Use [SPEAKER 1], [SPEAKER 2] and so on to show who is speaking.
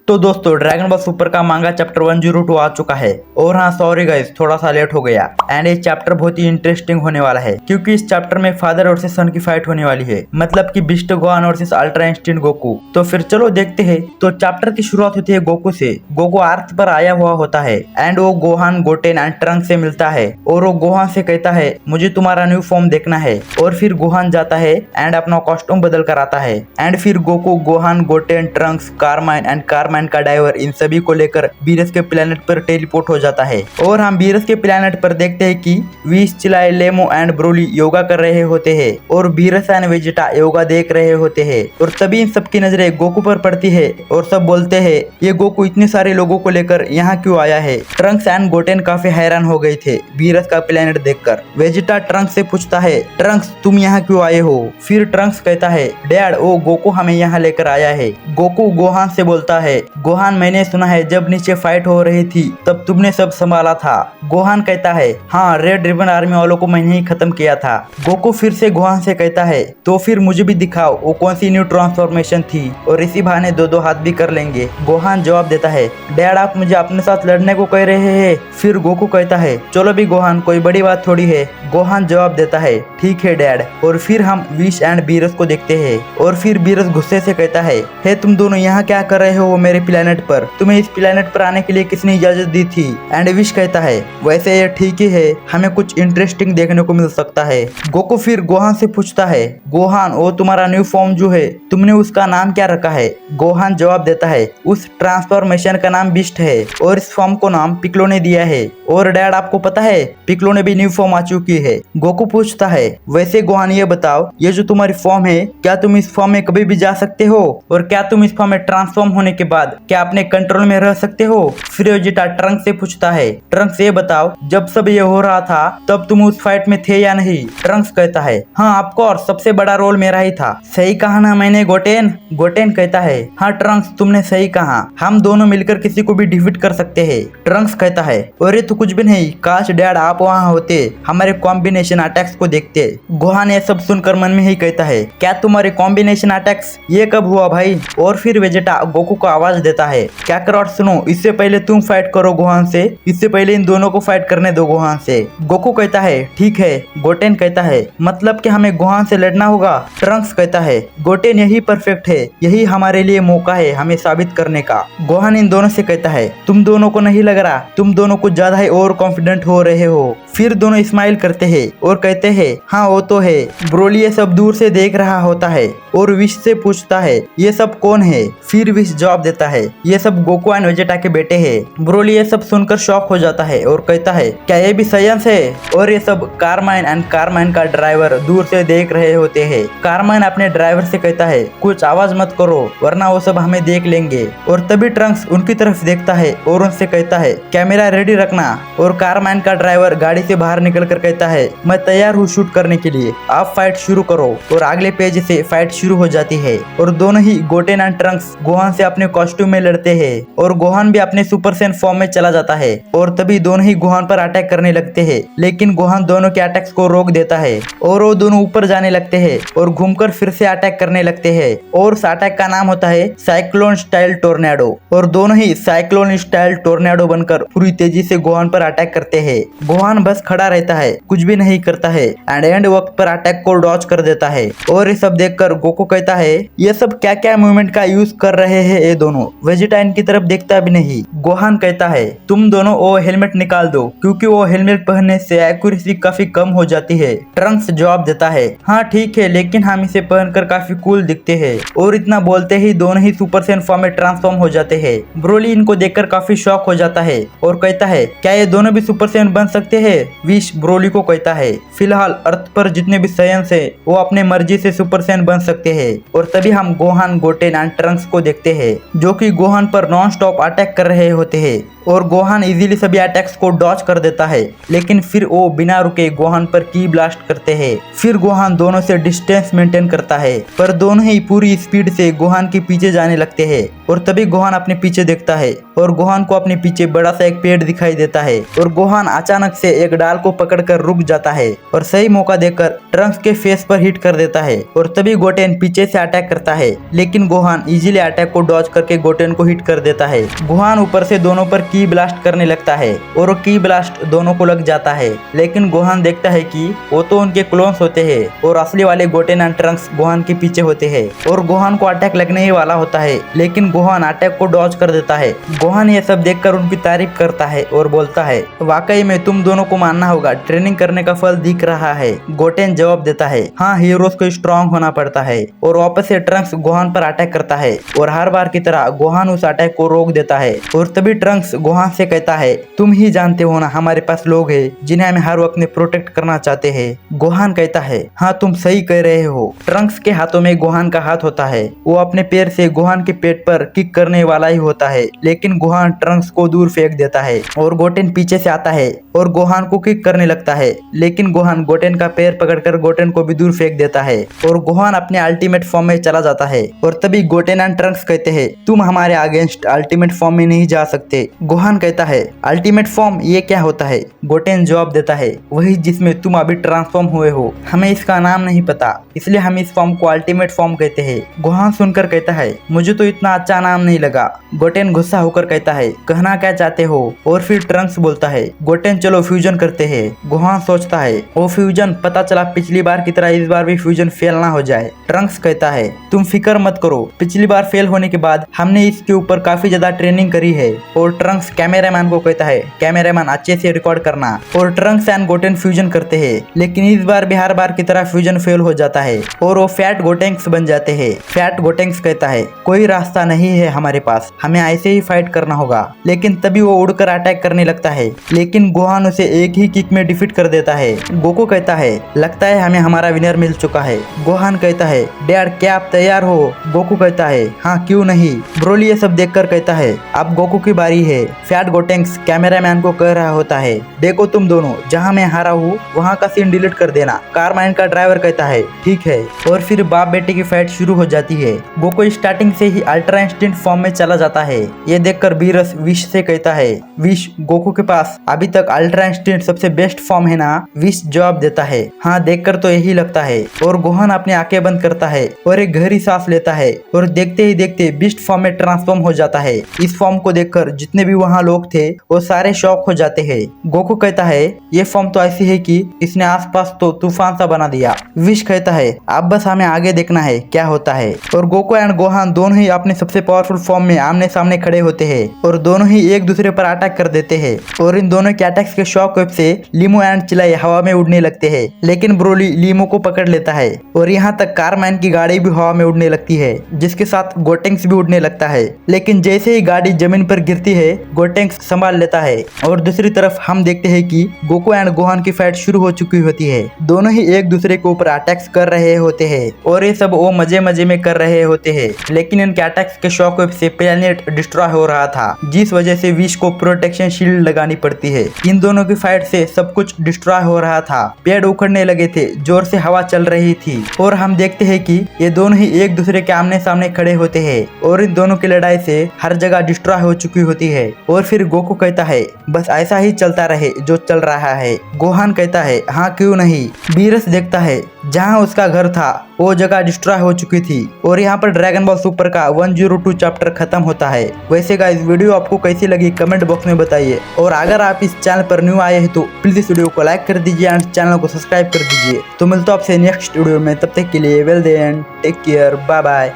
[SPEAKER 1] तो दोस्तों dragon ball super का मांगा चैप्टर 102 आ चुका है। और हाँ सॉरी गाइस, थोड़ा सा लेट हो गया। एंड ये चैप्टर बहुत ही इंटरेस्टिंग होने वाला है क्योंकि इस चैप्टर में फादर वर्सेस सन की फाइट होने वाली है, मतलब कि beast Gohan versus ultra instinct Goku. तो फिर चलो देखते हैं। तो चैप्टर की शुरुआत होती है गोकू से। गोकू अर्थ पर आया हुआ होता है एंड वो गोहान, गोटेन एंड ट्रंक से मिलता है और वो गोहान से कहता है मुझे तुम्हारा न्यू फॉर्म देखना है। और फिर गोहान जाता है एंड अपना कॉस्ट्यूम बदल कर आता है। एंड फिर Goku, Gohan, Goten, Trunks, carmine and carmine का डाइवर, इन सभी को लेकर बीरस के प्लेनेट पर टेलीपोर्ट हो जाता है। और हम बीरस के प्लेनेट पर देखते हैं कि विश, चिलाई, लेमो एंड ब्रोली योगा कर रहे होते हैं और बीरस एंड वेजिटा योगा देख रहे होते हैं। और तभी इन सबकी नजरें गोकू पर पड़ती है और सब बोलते हैं ये गोकू इतने सारे लोगों को लेकर यहाँ क्यों आया है। ट्रंक्स एंड गोटेन काफी हैरान हो गए थे बीरस का प्लेनेट देखकर। वेजिटा ट्रंक्स से पूछता है ट्रंक्स तुम यहाँ क्यों आए हो। फिर ट्रंक्स कहता है डैड वो गोकू हमें यहाँ लेकर आया है। गोकू गोहान से बोलता है गोहान मैंने सुना है जब नीचे फाइट हो रही थी तब तुमने सब संभाला था। गोहान कहता है हाँ, रेड रिबन आर्मी वालों को मैंने ही खत्म किया था। गोकू फिर से गोहान से कहता है तो फिर मुझे भी दिखाओ वो कौन सी न्यू ट्रांसफॉर्मेशन थी और इसी बहाने दो हाथ भी कर लेंगे। गोहान जवाब देता है डैड आप मुझे अपने साथ लड़ने को कह रहे हैं। फिर गोकू कहता है चलो भी गोहान, कोई बड़ी बात थोड़ी है। गोहान जवाब देता है ठीक है डैड। और फिर हम विश एंड बीरस को देखते हैं और फिर बीरस गुस्से से कहता है तुम दोनों यहाँ क्या कर रहे हो मेरे प्लेनेट पर? तुम्हें इस प्लेनेट पर आने के लिए किसने इजाजत दी थी? एंड विश कहता है वैसे ये ठीक ही है, हमें कुछ इंटरेस्टिंग देखने को मिल सकता है। गोकू फिर गोहान से पूछता है गोहान वो तुम्हारा न्यू फॉर्म जो है तुमने उसका नाम क्या रखा है? गोहान जवाब देता है उस ट्रांसफॉर्मेशन का नाम बिस्ट है और इस फॉर्म को नाम पिक्लो ने दिया है। और डैड आपको पता है पिक्लो ने भी न्यू फॉर्म आ चुकी है। गोकू पूछता है वैसे गोहान ये बताओ ये जो तुम्हारी फॉर्म है क्या तुम इस फॉर्म में कभी भी जा सकते हो और क्या तुम इस फॉर्म में ट्रांसफॉर्म होने के बाद क्या अपने कंट्रोल में रह सकते हो? फिर वेजिटा ट्रंक से पूछता है ट्रंक्स ये बताओ जब सब ये हो रहा था तब तुम उस फाइट में थे या नहीं? ट्रंक्स कहता है हाँ ऑफ कोर्स, सबसे बड़ा रोल मेरा ही था। सही कहा ना मैंने गोटेन? गोटेन कहता है हाँ ट्रंक्स तुमने सही कहा, हम दोनों मिलकर किसी को भी डिफीट कर सकते हैं। ट्रंक्स कहता है अरे तो कुछ भी नहीं, काश डैड आप वहाँ होते, हमारे कॉम्बिनेशन अटैक्स को देखते। गोहान ये सब सुनकर मन में ही कहता है क्या तुम्हारे कॉम्बिनेशन अटैक्स, ये कब हुआ भाई? और फिर वेजिटा गोकू को आवाज देता है क्या करो सुनो, इससे पहले तुम फाइट करो गोहान से, इससे पहले इन दोनों को फाइट करने दो गोहान से। गोकू कहता है ठीक है। गोटेन कहता है मतलब कि हमें गोहान से लड़ना होगा? ट्रंक्स कहता है गोटेन यही परफेक्ट है, यही हमारे लिए मौका है हमें साबित करने का। गोहान इन दोनों से कहता है तुम दोनों को नहीं लग रहा तुम दोनों कुछ ज्यादा ही ओवर कॉन्फिडेंट हो रहे हो? फिर दोनों स्माइल करते हैं और कहते हैं हाँ वो तो है। ब्रोली ये सब दूर से देख रहा होता है और विश से पूछता है ये सब कौन है? फिर विश जवाब देता है ये सब गोकू एंड वेजिटा के बेटे हैं। ब्रोली ये सब सुनकर शॉक हो जाता है और कहता है क्या ये भी साइंस है? और ये सब कारमाइन एंड कारमाइन का ड्राइवर दूर से देख रहे होते हैं। कारमाइन अपने ड्राइवर से कहता है कुछ आवाज मत करो वरना वो सब हमें देख लेंगे। और तभी ट्रंक्स उनकी तरफ देखता है और उनसे कहता है कैमरा रेडी रखना। और कारमाइन का ड्राइवर गाड़ी से बाहर निकल कर कहता है मैं तैयार हूँ शूट करने के लिए, आप फाइट शुरू करो। और अगले पेज से फाइट शुरू हो जाती है और दोनों ही गोटेन एंड ट्रंक्स गोहान से अपने कॉस्ट्यूम में लड़ते हैं और गोहान भी अपने सुपर सैन फॉर्म में चला जाता है। और तभी दोनों ही गोहान पर अटैक करने लगते हैं लेकिन गोहान दोनों के अटैक्स को रोक देता है और वो दोनों ऊपर जाने लगते हैं और घूमकर फिर से अटैक करने लगते हैं। और उस अटैक का नाम होता है साइक्लोन स्टाइल टोर्नेडो। और दोनों ही साइक्लोन स्टाइल टोर्नेडो बनकर पूरी तेजी से गोहान पर अटैक करते हैं। गोहान बस खड़ा रहता है, कुछ भी नहीं करता है एंड एंड वक्त पर अटैक को डॉज कर देता है। और ये सब देखकर गोकू कहता है ये सब क्या क्या मूवमेंट का यूज कर रहे हैं ये दोनों? वेजिटा इनकी तरफ देखता भी नहीं। गोहान कहता है तुम दोनों वो हेलमेट निकाल दो क्योंकि वो हेलमेट पहनने से एक्यूरेसी काफी कम हो जाती है। ट्रंक्स जवाब देता है हाँ ठीक है लेकिन हम इसे पहनकर काफी कूल दिखते हैं। और इतना बोलते ही दोनों ही सुपर सैन फॉर्म में ट्रांसफॉर्म हो जाते हैं। ब्रोली इनको देखकर काफी शॉक हो जाता है और कहता है क्या ये दोनों भी सुपर सैन बन सकते हैं? विश ब्रोली को कहता है फिलहाल अर्थ पर जितने भी साइंस है वो अपने मर्जी से सुपर सैन बन सकते हैं। और तभी हम गोहान, गोटेन एंड ट्रंक्स को देखते हैं जो कि गोहान पर नॉन स्टॉप अटैक कर रहे होते हैं और गोहान इजीली सभी अटैक्स को डॉज कर देता है लेकिन फिर वो बिना रुके गोहान पर की ब्लास्ट करते हैं। फिर गोहान दोनों से डिस्टेंस मेंटेन करता है पर दोनों ही पूरी स्पीड से गोहान के पीछे जाने लगते हैं। और तभी गोहान अपने पीछे देखता है और गोहान को अपने पीछे बड़ा सा एक पेड़ दिखाई देता है और गोहान अचानक से एक डाल को पकड़कर रुक जाता है और सही मौका देकर ट्रंक्स के फेस पर हिट कर देता है। और तभी गोटेन पीछे से अटैक करता है लेकिन गोहान इजीली अटैक को डॉज करके आके गोटेन को हिट कर देता है। गोहान ऊपर से दोनों पर की ब्लास्ट करने लगता है और वो की ब्लास्ट दोनों को लग जाता है, लेकिन गोहान देखता है कि वो तो उनके क्लोन्स होते हैं और असली वाले गोटेन एंड ट्रंक्स गोहान के पीछे होते हैं और गोहान को अटैक लगने ही वाला होता है, लेकिन गोहान अटैक को डॉज कर देता है। गोहान ये सब देखकर उनकी तारीफ करता है और बोलता है, वाकई में तुम दोनों को मानना होगा, ट्रेनिंग करने का फल दिख रहा है। गोटेन जवाब देता है, हाँ हीरोज को स्ट्रांग होना पड़ता है, और वापस से ट्रंक्स गोहान पर अटैक करता है और हर बार की तरह गोहान उस अटैक को रोक देता है। और तभी ट्रंक्स गोहान से कहता है, तुम ही जानते हो ना हमारे पास लोग हैं जिन्हें हमें हर वक्त में प्रोटेक्ट करना चाहते हैं। गोहान कहता है, हाँ तुम सही कह रहे हो। ट्रंक्स के हाथों में गोहान का हाथ होता है, वो अपने पैर से गोहान के पेट पर किक करने वाला ही होता है, लेकिन गोहान ट्रंक्स को दूर फेंक देता है और गोटेन पीछे से आता है और गोहान को किक करने लगता है, लेकिन गोहान गोटेन का पैर पकड़कर गोटेन को भी दूर फेंक देता है और गोहान अपने अल्टीमेट फॉर्म में चला जाता है। और तभी गोटेन एंड ट्रंक्स कहते हैं, तुम हमारे अगेंस्ट अल्टीमेट फॉर्म में नहीं जा सकते। गोहान कहता है, अल्टीमेट फॉर्म ये क्या होता है? गोटेन जवाब देता है, वही जिसमें तुम अभी ट्रांसफॉर्म हुए हो, हमें इसका नाम नहीं पता, इसलिए हम इस फॉर्म को अल्टीमेट फॉर्म कहते हैं। गोहान सुनकर कहता है, मुझे तो इतना अच्छा नाम नहीं लगा। गोटेन गुस्सा होकर कहता है, कहना क्या चाहते हो? और फिर ट्रंक्स बोलता है, गोटेन चलो फ्यूजन करते हैं। गोहान सोचता है, वो फ्यूजन, पता चला पिछली बार की तरह इस बार भी फ्यूजन फेल ना हो जाए। ट्रंक्स कहता है, तुम फिक्र मत करो, पिछली बार फेल होने के बाद हमने इसके ऊपर काफी ज्यादा ट्रेनिंग करी है। और ट्रंक्स कैमरामैन को कहता है, कैमरामैन अच्छे से रिकॉर्ड करना। और ट्रंक्स एंड गोटेन फ्यूजन करते हैं, लेकिन इस बार भी हर बार की तरह फ्यूजन फेल हो जाता है और वो फैट गोटेंक्स बन जाते हैं। फैट गोटेंक्स कहता है, कोई रास्ता नहीं है हमारे पास, हमें ऐसे ही फाइट करना होगा। लेकिन तभी वो उड़कर अटैक करने लगता है, लेकिन गोहान उसे एक ही किक में डिफीट कर देता है। गोकू कहता है, लगता है हमें हमारा विनर मिल चुका है। गोहान कहता है, डैड क्या आप तैयार हो? गोकू कहता है, हाँ क्यों नहीं। ब्रोली ये सब देखकर कहता है, अब गोकू की बारी है। फैट गोटेंक्स कैमरामैन को कह रहा होता है, देखो तुम दोनों, जहाँ मैं हारा हूँ वहाँ का सीन डिलीट कर देना। कारमाइन का ड्राइवर कहता है, ठीक है। और फिर बाप बेटे की फाइट शुरू हो जाती है। गोकू स्टार्टिंग से ही अल्ट्रा इंस्टिंक्ट फॉर्म में चला जाता है। ये देखकर बीरस विश से कहता है, विश गोकू के पास अभी तक अल्ट्रा इंस्टिंक्ट सबसे बेस्ट फॉर्म है ना? विश जवाब देता है, हाँ देखकर तो यही लगता है। और गोहान अपनी आंखें बंद करता है और एक गहरी सांस लेता है और देखते ही देखते बीस्ट फॉर्म में ट्रांसफॉर्म हो जाता है। इस फॉर्म को देखकर जितने भी वहाँ लोग थे वो सारे शॉक हो जाते हैं। गोकू कहता है, ये फॉर्म तो ऐसी है कि इसने आसपास तो तूफान सा बना दिया। विश कहता है, अब बस हमें आगे देखना है क्या होता है। और गोकू एंड गोहान दोनों ही अपने सबसे पावरफुल फॉर्म में आमने सामने खड़े होते हैं और दोनों ही एक दूसरे पर अटैक कर देते हैं। और इन दोनों के अटैक्स के शॉक वेव से लीमो एंड चिलाई हवा में उड़ने लगते हैं, लेकिन ब्रोली लीमो को पकड़ लेता है और यहाँ तक कारमैन की गाड़ी भी हवा में उड़ने लगती है, जिसके साथ गोटेंक्स भी उड़ने लगता है। लेकिन जैसे ही गाड़ी जमीन पर गिरती है, गोटेंक्स संभाल लेता है। और दूसरी तरफ हम देखते हैं कि गोकू एंड गोहान की फाइट शुरू हो चुकी होती है। दोनों ही एक दूसरे के ऊपर अटैक्स कर रहे होते हैं और ये सब वो मजे मजे में कर रहे होते हैं, लेकिन इनके अटैक्स के शॉक वेव से प्लेनेट डिस्ट्रॉय हो रहा था, जिस वजह से विश को प्रोटेक्शन शील्ड लगानी पड़ती है। इन दोनों की फाइट से सब कुछ डिस्ट्रॉय हो रहा था, पेड़ उखड़ने लगे थे, जोर से हवा चल रही थी और हम देखते हैं कि ये दोनों ही एक दूसरे के आमने सामने खड़े होते हैं और इन दोनों की लड़ाई से हर जगह डिस्ट्रॉय हो चुकी होती है। और फिर गोकू कहता है, बस ऐसा ही चलता रहे जो चल रहा है। गोहान कहता है, हाँ क्यों नहीं। बीरस देखता है जहाँ उसका घर था वो जगह डिस्ट्रॉय हो चुकी थी और यहाँ पर ड्रैगन बॉल सुपर का 102 चैप्टर खत्म होता है। वैसे गाइस वीडियो आपको कैसी लगी कमेंट बॉक्स में बताइए और अगर आप इस चैनल पर न्यू आए हैं तो प्लीज इस वीडियो को लाइक कर दीजिए एंड चैनल को सब्सक्राइब कर दीजिए। तो मिलता हूं आपसे नेक्स्ट वीडियो में, तब तक के लिए well then take care, bye bye.